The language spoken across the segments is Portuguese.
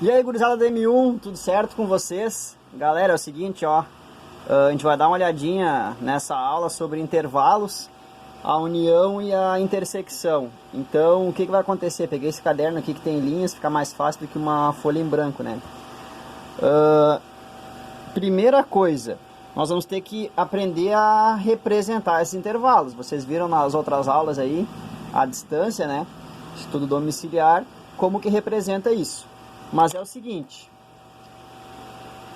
E aí, gurizada da M1, tudo certo com vocês? Galera, é o seguinte, ó, a gente vai dar uma olhadinha nessa aula sobre intervalos, a união e a intersecção. Então, o que vai acontecer? Peguei esse caderno aqui que tem linhas, fica mais fácil do que uma folha em branco, né? Primeira coisa, nós vamos ter que aprender a representar esses intervalos. Vocês viram nas outras aulas aí, a distância, né? Estudo domiciliar, como que representa isso. Mas é o seguinte,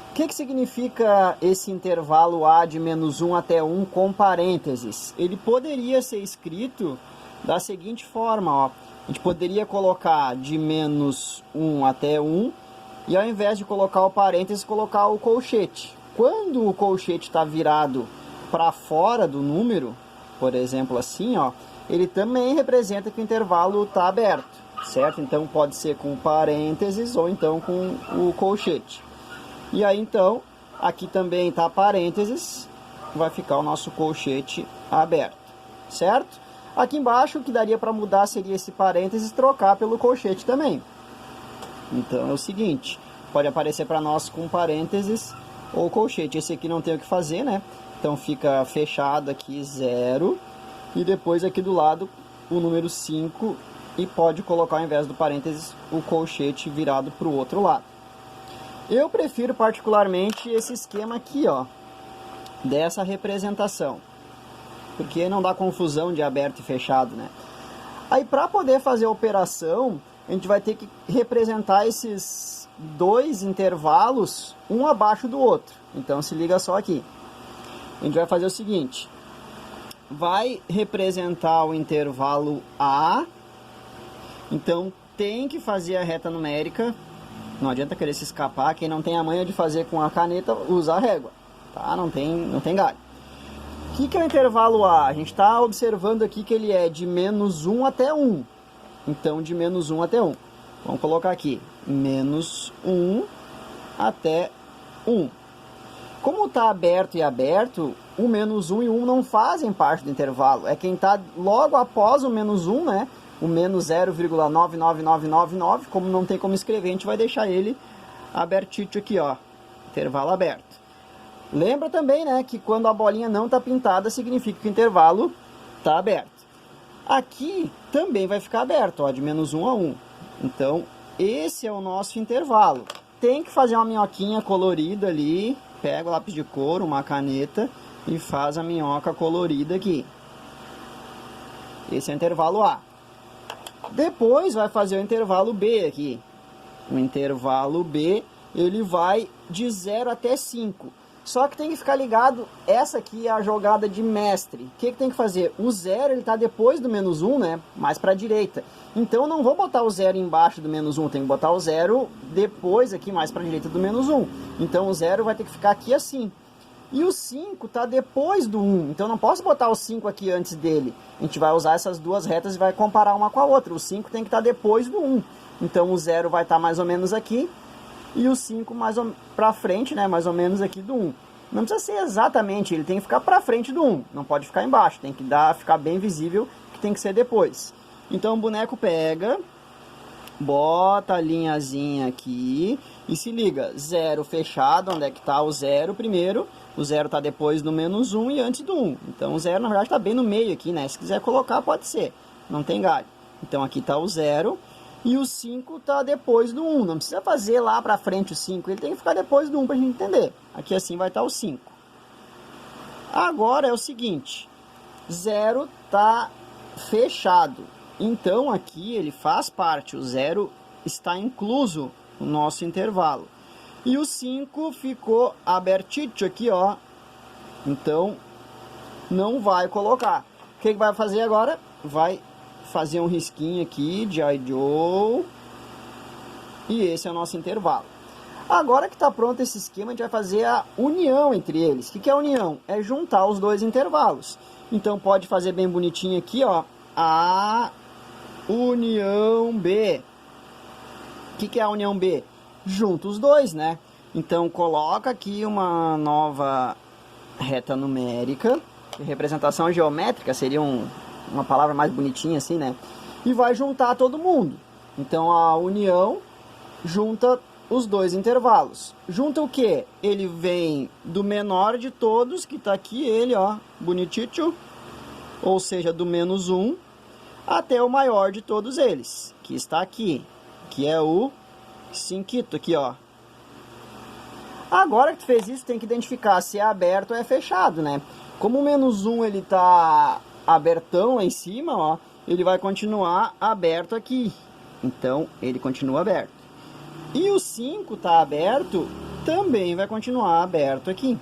o que significa esse intervalo A de menos 1 até 1 com parênteses? Ele poderia ser escrito da seguinte forma, ó. A gente poderia colocar de menos 1 até 1 e ao invés de colocar o parênteses, colocar o colchete. Quando o colchete está virado para fora do número, por exemplo assim, ó, ele também representa que o intervalo está aberto. Certo? Então pode ser com parênteses ou então com o colchete. E aí então, aqui também está parênteses, vai ficar o nosso colchete aberto. Certo? Aqui embaixo o que daria para mudar seria esse parênteses trocar pelo colchete também. Então é o seguinte, pode aparecer para nós com parênteses ou colchete. Esse aqui não tem o que fazer, né? Então fica fechado aqui 0 e depois aqui do lado o número 5 e pode colocar ao invés do parênteses o colchete virado para o outro lado. Eu prefiro particularmente esse esquema aqui, ó, dessa representação, porque não dá confusão de aberto e fechado, né? Aí para poder fazer a operação, a gente vai ter que representar esses dois intervalos um abaixo do outro. Então se liga só aqui. A gente vai fazer o seguinte, vai representar o intervalo A. Então tem que fazer a reta numérica, não adianta querer se escapar, quem não tem a manha de fazer com a caneta, usa a régua, tá? Não tem galho. O que é o intervalo A? A gente está observando aqui que ele é de menos 1 até 1, então de menos 1 até 1. Vamos colocar aqui, menos 1 até 1. Como está aberto e aberto, o menos 1 e 1 não fazem parte do intervalo, é quem está logo após o menos 1, né? O menos 0,99999, como não tem como escrever, a gente vai deixar ele abertito aqui, ó, intervalo aberto. Lembra também, né, que quando a bolinha não está pintada, significa que o intervalo está aberto. Aqui também vai ficar aberto, ó, de menos 1 a 1. Então, esse é o nosso intervalo. Tem que fazer uma minhoquinha colorida ali, pega o lápis de cor, uma caneta e faz a minhoca colorida aqui. Esse é o intervalo A. Depois vai fazer o intervalo B aqui. O intervalo B, ele vai de 0 até 5. Só que tem que ficar ligado, essa aqui é a jogada de mestre. O que tem que fazer? O 0, ele está depois do menos 1, né? Mais para a direita. Então eu não vou botar o 0 embaixo do menos 1, tem que botar o 0 depois aqui, mais para a direita do menos 1. Então o 0 vai ter que ficar aqui assim. E o 5 está depois do 1, então não posso botar o 5 aqui antes dele. A gente vai usar essas duas retas e vai comparar uma com a outra. O 5 tem que estar depois do 1. Então o 0 vai estar mais ou menos aqui e o 5 mais para frente, né, mais ou menos aqui do 1. Não precisa ser exatamente, ele tem que ficar para frente do 1, não pode ficar embaixo, tem que ficar bem visível que tem que ser depois. Então o boneco pega, bota a linhazinha aqui e se liga, 0 fechado, onde é que está o 0 primeiro? O 0 está depois do menos 1 e antes do 1. Então o 0 na verdade está bem no meio aqui, né? Se quiser colocar pode ser, não tem galho. Então aqui está o 0 e o 5 está depois do 1. Não precisa fazer lá para frente o 5, ele tem que ficar depois do 1 para a gente entender. Aqui assim vai estar o 5. Agora é o seguinte, 0 está fechado. Então aqui ele faz parte, o 0 está incluso no nosso intervalo. E o 5 ficou abertito aqui, ó. Então não vai colocar. O que vai fazer agora? Vai fazer um risquinho aqui de I Joe. E esse é o nosso intervalo. Agora que está pronto esse esquema, a gente vai fazer a união entre eles. O que é a união? É juntar os dois intervalos. Então pode fazer bem bonitinho aqui, ó. A união B. O que é a união B? Junta os dois, né? Então coloca aqui uma nova reta numérica. Representação geométrica seria uma palavra mais bonitinha assim, né? E vai juntar todo mundo. Então a união junta os dois intervalos. Junta o quê? Ele vem do menor de todos, que está aqui, ele, ó, bonitinho, ou seja, do menos 1, até o maior de todos eles, que está aqui, que é o 5, aqui, ó. Agora que tu fez isso, tem que identificar se é aberto ou é fechado, né? Como o menos 1 ele tá abertão lá em cima, ó, ele vai continuar aberto aqui. Então, ele continua aberto. E o 5 tá aberto, também vai continuar aberto aqui.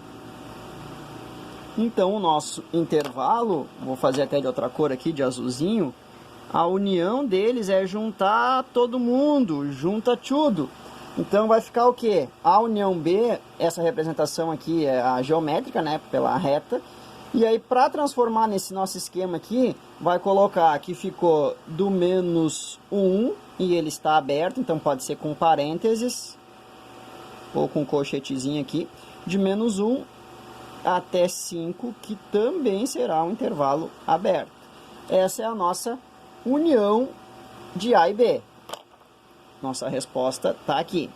Então, o nosso intervalo, vou fazer até de outra cor aqui, de azulzinho, a união deles é juntar todo mundo, junta tudo. Então, vai ficar o quê? A união B, essa representação aqui é a geométrica, né, pela reta. E aí, para transformar nesse nosso esquema aqui, vai colocar que ficou do menos 1 e ele está aberto, então pode ser com parênteses ou com colchetezinho aqui, de menos 1 até 5, que também será um intervalo aberto. Essa é a nossa união de A e B. Nossa resposta está aqui.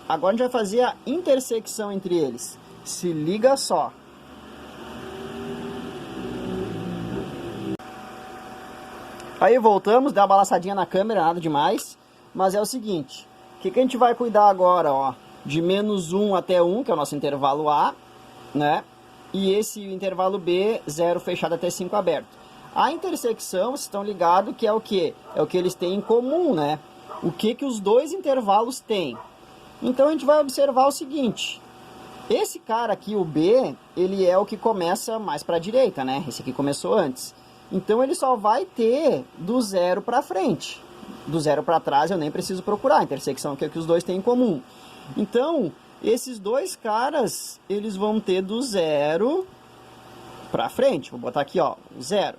Agora a gente vai fazer a intersecção entre eles. Se liga só. Aí voltamos, dá uma balançadinha na câmera, nada demais. Mas é o seguinte, o que a gente vai cuidar agora, ó? De menos 1 até 1, que é o nosso intervalo A, né? E esse intervalo B, 0 fechado até 5 aberto. A intersecção, vocês estão ligados que é o quê? É o que eles têm em comum, né? O que os dois intervalos têm. Então a gente vai observar o seguinte. Esse cara aqui, o B, ele é o que começa mais para a direita, né? Esse aqui começou antes. Então ele só vai ter do 0 para frente. Do 0 para trás eu nem preciso procurar. A intersecção que é o que os dois têm em comum. Então, esses dois caras, eles vão ter do 0 para frente. Vou botar aqui, ó, 0.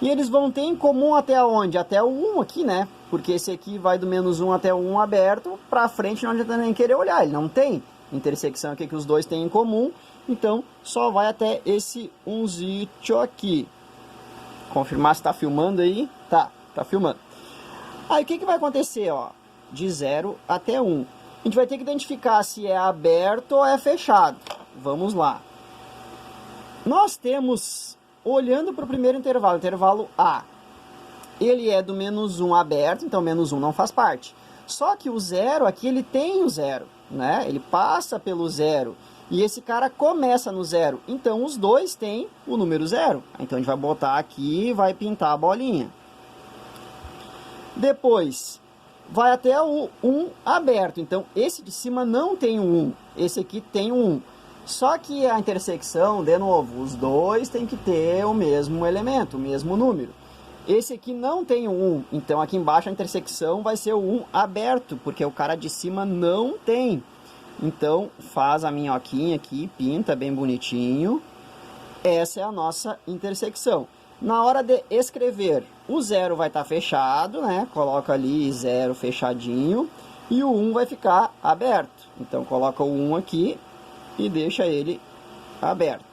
E eles vão ter em comum até onde? Até o 1 aqui, né? Porque esse aqui vai do menos 1 até o 1 aberto. Para frente não adianta nem querer olhar. Ele não tem intersecção aqui que os dois têm em comum. Então, só vai até esse 1zito aqui. Confirmar se está filmando aí. Tá filmando. Aí, o que vai acontecer, ó? De 0 até 1. A gente vai ter que identificar se é aberto ou é fechado. Vamos lá. Nós temos, olhando para o primeiro intervalo, intervalo A. Ele é do menos 1 aberto, então menos 1 não faz parte. Só que o 0 aqui, ele tem o 0, né? Ele passa pelo 0. E esse cara começa no 0. Então, os dois têm o número 0. Então, a gente vai botar aqui e vai pintar a bolinha. Depois, vai até o 1 aberto. Então, esse de cima não tem o 1. Esse aqui tem o 1. Só que a intersecção, de novo, os dois têm que ter o mesmo elemento, o mesmo número. Esse aqui não tem o 1. Então, aqui embaixo a intersecção vai ser o 1 aberto, porque o cara de cima não tem. Então, faz a minhoquinha aqui, pinta bem bonitinho. Essa é a nossa intersecção. Na hora de escrever, o 0 vai estar fechado, né? Coloca ali 0 fechadinho. E o 1 vai ficar aberto. Então, coloca o 1 aqui e deixa ele aberto.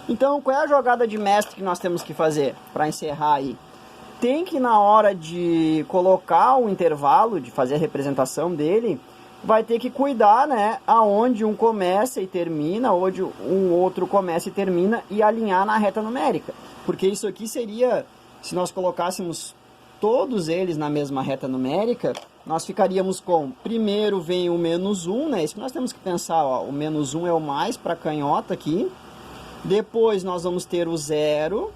Então, qual é a jogada de mestre que nós temos que fazer para encerrar aí? Tem que, na hora de colocar o intervalo, de fazer a representação dele, vai ter que cuidar, né, aonde um começa e termina, onde um outro começa e termina, e alinhar na reta numérica. Porque isso aqui seria, se nós colocássemos todos eles na mesma reta numérica, nós ficaríamos com, primeiro vem o menos 1, né, isso que nós temos que pensar, ó, o menos 1 é o mais para canhota aqui, depois nós vamos ter o 0,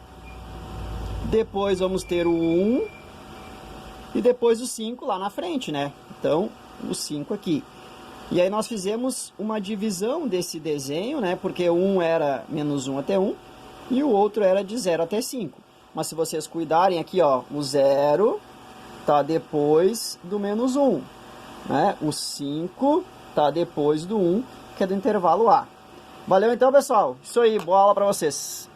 depois vamos ter o 1, e depois o 5 lá na frente, né, então o 5 aqui. E aí nós fizemos uma divisão desse desenho, né? Porque um era menos 1 até 1 e o outro era de 0 até 5. Mas se vocês cuidarem aqui, ó, o 0 tá depois do menos 1, né? O 5 tá depois do 1, que é do intervalo A. Valeu então, pessoal. Isso aí, boa aula para vocês.